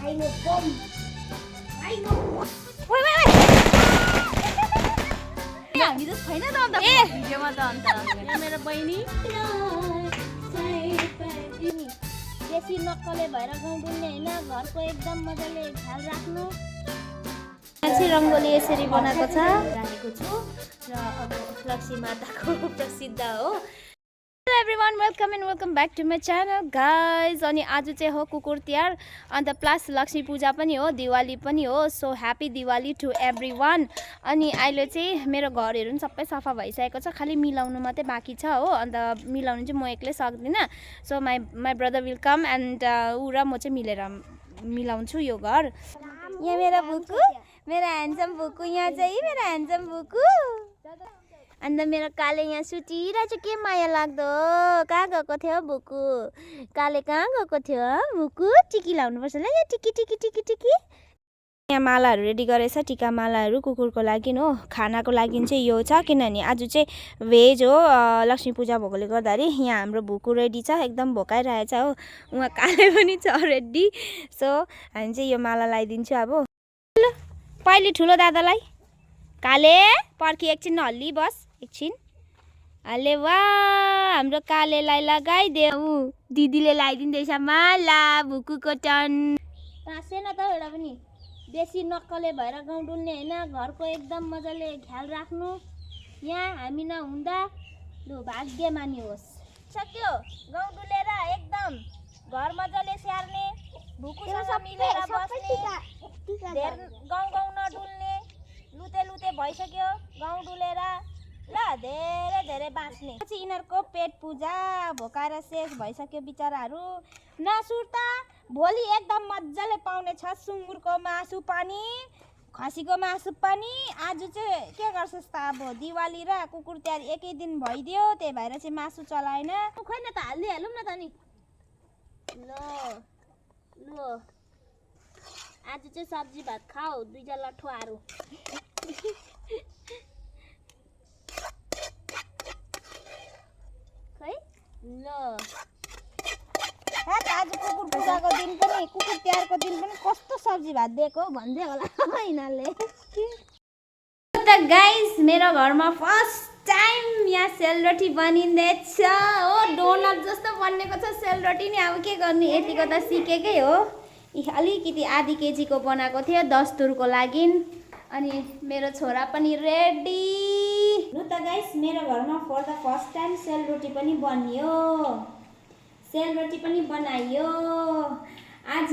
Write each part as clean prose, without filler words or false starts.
Dino bomb. Dino. ओइ हामी त छैन त अन्त भिडियोमा त अन्त यहाँ मेरो बहिनी बेसी नक्कले भएर गाउँ डुल्ने होइन, घरको एकदम मजाले ख्याल राख्नु। यहाँ चाहिँ रङ्गोली यसरी बनाएको छ राखेको छु र अब लक्ष्मी माताको प्रसिद्ध हो। Hello everyone, welcome back to my channel guys. अनि आज चाहिँ हो कुकुर तिहार, अन्त प्लस लक्ष्मी पूजा पनि हो, दिवाली पनि हो। So happy Diwali to everyone. अनि अहिले चाहिँ मेरो घरहरू पनि सबै सफा भइसकेको छ, खालि मिलाउनु मात्रै बाँकी छ हो। अन्त मिलाउनु चाहिँ म एक्लै सक्दिनँ। So my brother will come and ऊ र म चाहिँ मिलेर मिलाउँछु यो घर। यहाँ मेरो बुकु, मेरो ह्यान्डसम बुकु, यहाँ चाहिँ मेरो ह्यान्डसम बुकु। अन्त मेरो काले यहाँ सुतिरहेको छ, के माया लाग्दो। कहाँ गएको थियो बुकु? काले कहाँ गएको थियो बुकु? टिकी लाउनुपर्छ ल, यहाँ टिकी टिकी टिकी टिकी। यहाँ मालाहरू रेडी गरेछ, टिका मालाहरू कुकुरको लागि हो। खानाको लागि चाहिँ यो छ, किनभने आज चाहिँ भेज हो, लक्ष्मी पूजा भएकोले गर्दाखेरि। यहाँ हाम्रो भुकु रेडी छ, एकदम भोकाइरहेछ हो। उहाँ काले पनि छ रेडी। सो हामी चाहिँ यो माला लगाइदिन्छु अब। पहिले ठुलो दादालाई काले पर्खी एकछिन नहल्ली बस, एकछिन हल्ले। वा हाम्रो कालेलाई लगाइदेऊ, दिदीले लगाइदिँदैछ माला भुकुको टन। टाँसेन त एउटा पनि। बेसी नक्कले भएर गाउँ डुल्ने होइन, घरको एकदम मजाले ख्याल राख्नु। यहाँ हामी नहुँदा लु भाग्यमानी होस्। सक्यो गाउँ डुलेर एकदम घर मजाले स्याहार्ने, भुकुसँग मिलेर बस्ने, गाउँ नडुल्ने। लुते भइसक्यो गाउँ डुलेर, ल धेरै धेरै बाँच्ने। पछि यिनीहरूको पेट पूजा भोकाएर शेष भइसक्यो बिचराहरू। नसुर्ता, भोलि एकदम मजाले पाउने छ सुँगुरको मासु पनि, खसीको मासु पनि। आज चाहिँ के गर्छस् त, अब दिवाली र कुकुर तिहार एकै दिन भइदियो, त्यही भएर चाहिँ मासु चलाएन। खोइन त हालिहालौँ न त नि। ल आज चाहिँ सब्जी भात खाऊ, दुईटा लठुवाहरू। खै ल आज कुकुर पूजाको दिन पनि, कुकुर तिहारको दिन पनि कस्तो सब्जी भात दिएको भन्दै होला यिनीहरूले। त गाइस मेरो घरमा फर्स्ट टाइम यहाँ सेलरोटी बनिँदैछ हो। डोनट जस्तो बनेको छ सेलरोटी नि। अब के गर्ने, यतिको त सिकेकै हो। अलिकति आधी केजीको बनाएको थियो दस्तुरको लागि। अनि मेरो छोरा पनि रेडी। लु त गाइस, मेरो घरमा फर द फर्स्ट टाइम सेलरोटी पनि बनियो, सेलरोटी पनि बनाइयो आज।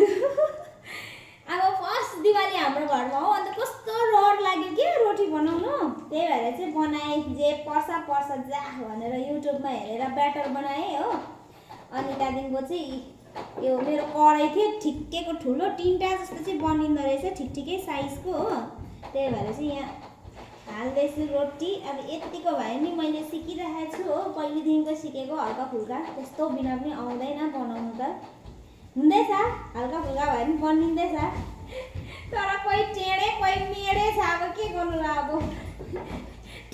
अब फर्स्ट दिवाली हाम्रो घरमा हो, अन्त कस्तो रहर लाग्यो के रोटी बनाउनु। त्यही भएर चाहिँ बनाएँ, जे पर्छ जा भनेर युट्युबमा हेरेर ब्याटर बनाएँ हो। अनि त्यहाँदेखिको चाहिँ यो मेरो कराई थियो ठिक्कैको ठुलो, 3टा जस्तो चाहिँ बनिँदो रहेछ, ठिकै साइजको हो। त्यही भएर चाहिँ यहाँ हाल्दैछु रोटी। अब यतिको भयो नि, मैले सिकिरहेको छु हो, पहिलेदेखिको सिकेको। हल्का फुल्का त्यस्तो बिना पनि आउँदैन बनाउनु त, हुँदैछ हल्का फुल्का भयो नि बनिँदैछ। तर कोही टेढे कोही मेढे छ, अब के गर्नु र। अब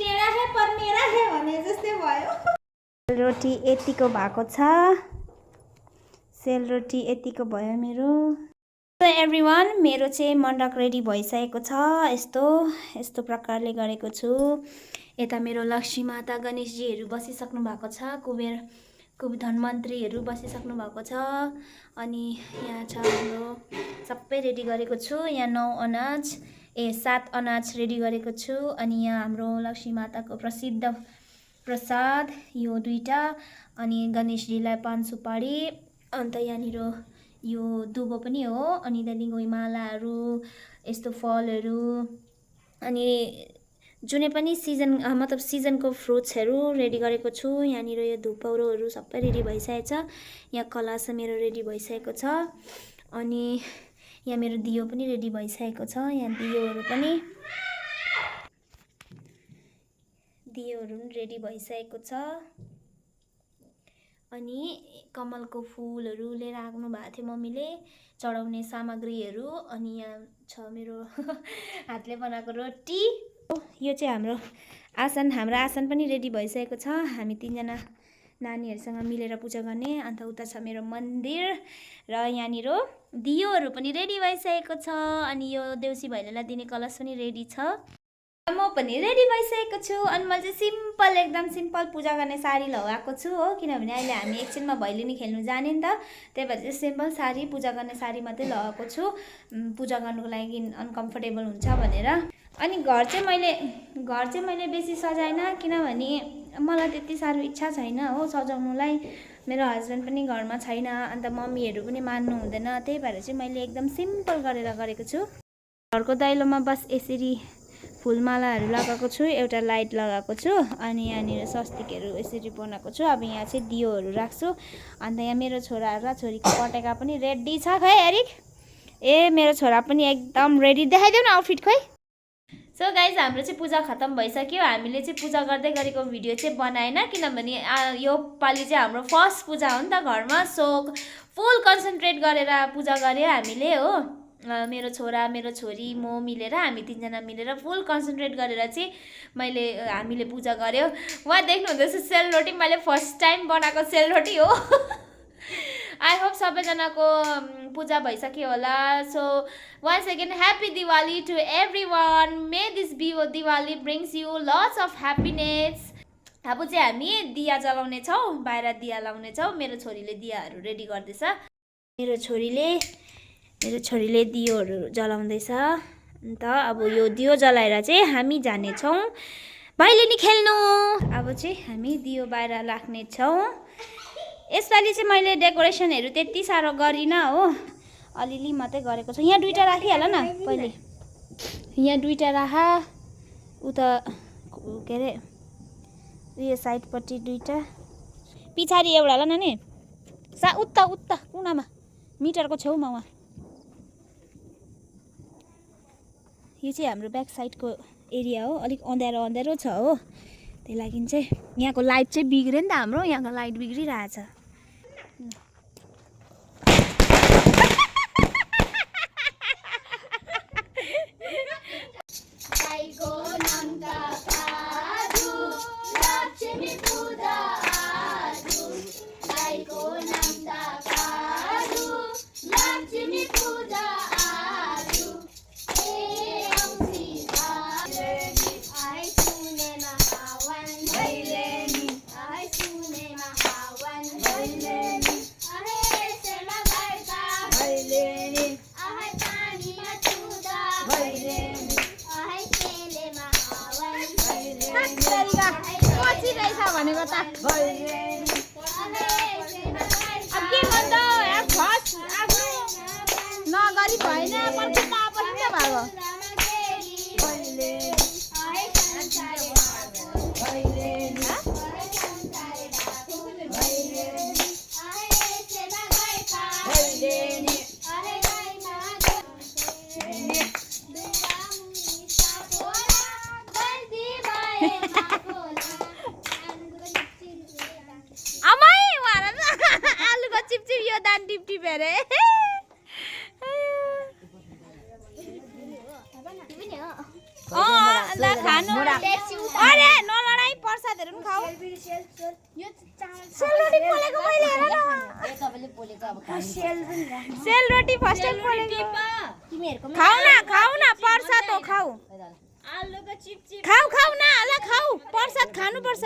टेढा है पर मेरा है भने जस्तै भयो। रोटी यतिको भएको छ, सेलरोटी यतिको भयो मेरो। एभ्रिवान, मेरो चाहिँ मण्डक रेडी भइसकेको छ। यस्तो प्रकारले गरेको छु। यता मेरो लक्ष्मी माता गणेशजीहरू बसिसक्नु भएको छ, कुबेर धनमन्त्रीहरू बसिसक्नु भएको छ। अनि यहाँ छ हाम्रो सबै रेडी गरेको छु। यहाँ 7 अनाज रेडी गरेको छु। अनि यहाँ हाम्रो लक्ष्मी माताको प्रसिद्ध प्रसाद यो 2टा, अनि गणेशजीलाई पान सुपारी, अन्त यहाँनिर यो दुबो पनि हो। अनि त्यहाँदेखिको मालाहरू, यस्तो फलहरू, अनि जुनै पनि मतलब सिजनको फ्रुट्सहरू रेडी गरेको छु। यहाँनिर यो धुपौरोहरू सबै रेडी भइसकेको छ। यहाँ कलश मेरो रेडी भइसकेको छ। अनि यहाँ मेरो दियो पनि रेडी भइसकेको छ। यहाँ दियोहरू पनि रेडी भइसकेको छ। अनि कमलको फुलहरू लिएर आउनु भएको थियो मम्मीले, चढाउने सामग्रीहरू। अनि यहाँ छ मेरो हातले बनाएको रोटी। यो चाहिँ हाम्रो आसन पनि रेडी भइसकेको छ। हामी 3जना नानीहरूसँग मिलेर पूजा गर्ने। अन्त उता छ मेरो मन्दिर र यहाँनिर दियोहरू पनि रेडी भइसकेको छ। अनि यो देउसी भैलोलाई दिने कलश पनि रेडी छ। म पनि रेडी भइसकेको छु। अनि मैले चाहिँ सिम्पल एकदम सिम्पल पूजा गर्ने साडी लगाएको छु हो, किनभने अहिले हामी एकछिनमा भैलेनी खेल्नु जाने नि त, त्यही भएर चाहिँ सिम्पल साडी पूजा गर्ने साडी मात्रै लगाएको छु, पूजा गर्नुको लागि अनकम्फर्टेबल हुन्छ भनेर। अनि घर चाहिँ मैले बेसी सजाएन, किनभने मलाई त्यति साह्रो इच्छा छैन हो सजाउनुलाई। मेरो हस्बेन्ड पनि घरमा छैन, अन्त मम्मीहरू पनि मान्नु हुँदैन, त्यही भएर चाहिँ मैले एकदम सिम्पल गरेर गरेको छु। घरको दैलोमा बस यसरी फुलमालाहरू लगाएको छु, एउटा लाइट लगाएको छु, अनि यहाँनिर स्वस्तिकहरू यसरी बनाएको छु। अब यहाँ चाहिँ दियोहरू राख्छु। अन्त यहाँ मेरो छोरा र छोरीको पटेका पनि रेडी छ। खै एरिक, ए मेरो छोरा पनि एकदम रेडी। देखाइदेऊ न आउटफिट खोइ। सो गाइज हाम्रो चाहिँ पूजा खत्तम भइसक्यो। हामीले चाहिँ पूजा गर्दै गरेको भिडियो चाहिँ बनाएन, किनभने यो पालि चाहिँ हाम्रो फर्स्ट पूजा हो नि त घरमा। सो फुल कन्सन्ट्रेट गरेर पूजा गऱ्यो हामीले हो। मेरो छोरा मेरो छोरी म मिलेर हामी तीनजना मिलेर फुल कन्सन्ट्रेट गरेर चाहिँ हामीले पूजा गऱ्यो। उहाँ देख्नुहुँदैछ सेलरोटी, मैले फर्स्ट टाइम बनाएको सेलरोटी हो। आई होप सबैजनाको पूजा भइसक्यो होला। So once again happy Diwali to everyone. May this Diwali brings you lots of happiness. अब चाहिँ हामी दिया जलाउने छौँ, बाहिर दिया लाउने छौँ। मेरो छोरीले दियाहरू रेडी गर्दैछ। मेरो छोरीले दियोहरू जलाउँदैछ। अन्त अब यो दियो जलाएर चाहिँ हामी जानेछौँ भैलेनी खेल्नु। अब चाहिँ हामी दियो बाहिर राख्ने छौँ। यसपालि चाहिँ मैले डेकोरेसनहरू त्यति साह्रो गरिनँ हो, अलिअलि मात्रै गरेको छु। यहाँ दुईवटा राखिहाल न पहिले, यहाँ दुईवटा राखा, उता के अरे यो साइडपट्टि दुईवटा, पछाडि एउटा ल नानी, उता कुनामा मिटरको छेउमा उहाँ। यो चाहिँ हाम्रो ब्याक साइडको एरिया हो, अलिक अँध्यारो छ हो, त्यही लागि चाहिँ यहाँको लाइट चाहिँ बिग्रियो नि त, हाम्रो यहाँको लाइट बिग्रिरहेछ। भनेको त अब के गर्छ यार, फर्स्ट आफ्नो नगरी भएन, पछि त भएको। अरे नलडाई, प्रसादहरू पनि खाऊ। सेलरोटी फर्स्ट टाइम पोलेको। खाऊ न प्रसाद हो, खाऊ न ल, खाऊ प्रसाद खानुपर्छ।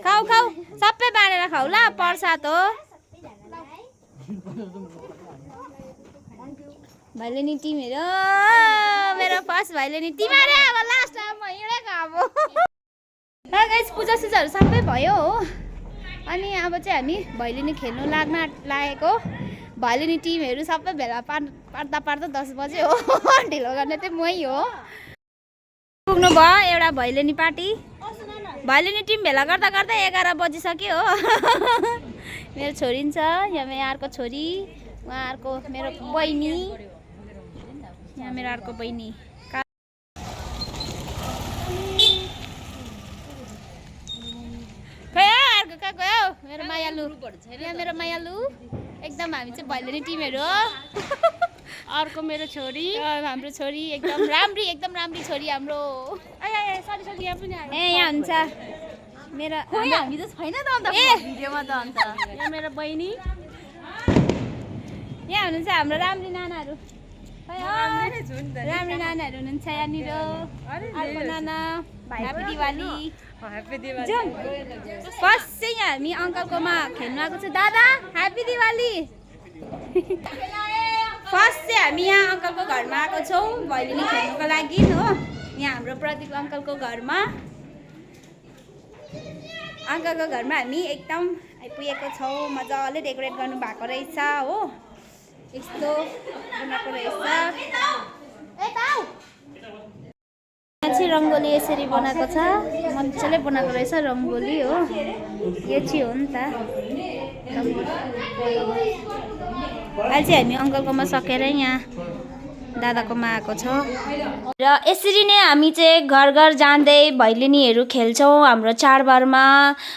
खाऊ सबै बाँडेर खाऊ ल, प्रसाद हो। भैलेनी टिमहरू, मेरो फर्स्ट भैलेनी टिम। अरे अब लास्ट म हिँडेको अब। र गाइस पूजा सुजाहरू सबै भयो हो। अनि अब चाहिँ हामी भैलेनी खेल्नु लागेको। भैलेनी टिमहरू सबै भेला पार्दा 10 बजे हो। ढिलो गर्ने चाहिँ मै हो। पुग्नु भयो एउटा भैलेनी पार्टी। भैलेनी टिम भेला गर्दा 11 बजिसक्यो हो। मेरो छोरी छ, यहाँ मेरो अर्को छोरी, उहाँ अर्को मेरो बहिनी, यहाँ मेरो अर्को बहिनी। अर्को कहाँ गयो मेरो मायालु, यहाँ मेरो मायालु। एकदम हामी चाहिँ भैलेनी टिमहरू हो। अर्को मेरो छोरी हाम्रो छोरी एकदम राम्री छोरी हाम्रो सरी यहाँ पनि आयो ए यहाँ हुन्छ मेरो हामी त छैन त अन्त ए! भिडियोमा त अन्त यहाँ मेरो बहिनी यहाँ हुनुहुन्छ हाम्रो राम्री नानाहरू राम्री नानाहरू हुनुहुन्छ यहाँनिर अर्को नाना ह्याप्पी दिवाली जाउँ फर्स्ट चाहिँ हामी अङ्कलकोमा खेल्नु आएको छ दादा ह्याप्पी दिवाली फर्स्ट चाहिँ हामी यहाँ अङ्कलको घरमा आएको छौँ भैलेनी खेल्नुको लागि हो यहाँ हाम्रो प्रदीप अङ्कलको घरमा अङ्कलको घरमा हामी एकदम आइपुगेको छौँ मजाले डेकोरेट गर्नु भएको रहेछ हो यस्तो बनाएको रहेछ यहाँ चाहिँ रङ्गोली यसरी बनाएको छ मजाले बनाएको रहेछ रङ्गोली हो यो चाहिँ हो नि त अहिले चाहिँ हामी अङ्कलकोमा सकेर यहाँ दादाकोमा आएको छ र यसरी नै हामी चाहिँ घर घर जाँदै भैलेनीहरू खेल्छौँ हाम्रो चाडबाडमा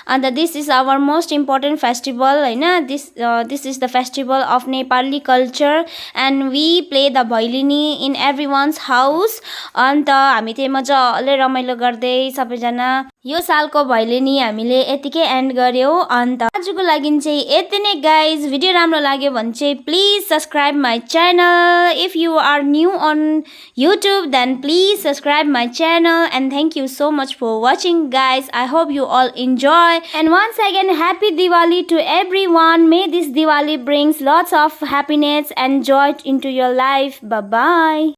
अन्त this is our most important festival होइन this is the festival of Nepali culture and we play the Bhaileni in every one's house अन्त हामी चाहिँ मजाले रमाइलो गर्दै सबैजना यो सालको भैलेनी हामीले यतिकै एन्ड गऱ्यौँ अन्त आजको लागि चाहिँ यति नै गाइज भिडियो राम्रो लाग्यो भने चाहिँ please subscribe my channel if you are new on YouTube then please subscribe my channel and thank you so much for watching guys. I hope you all enjoy and once again happy Diwali to everyone. May this Diwali brings lots of happiness and joy into your life. Bye bye.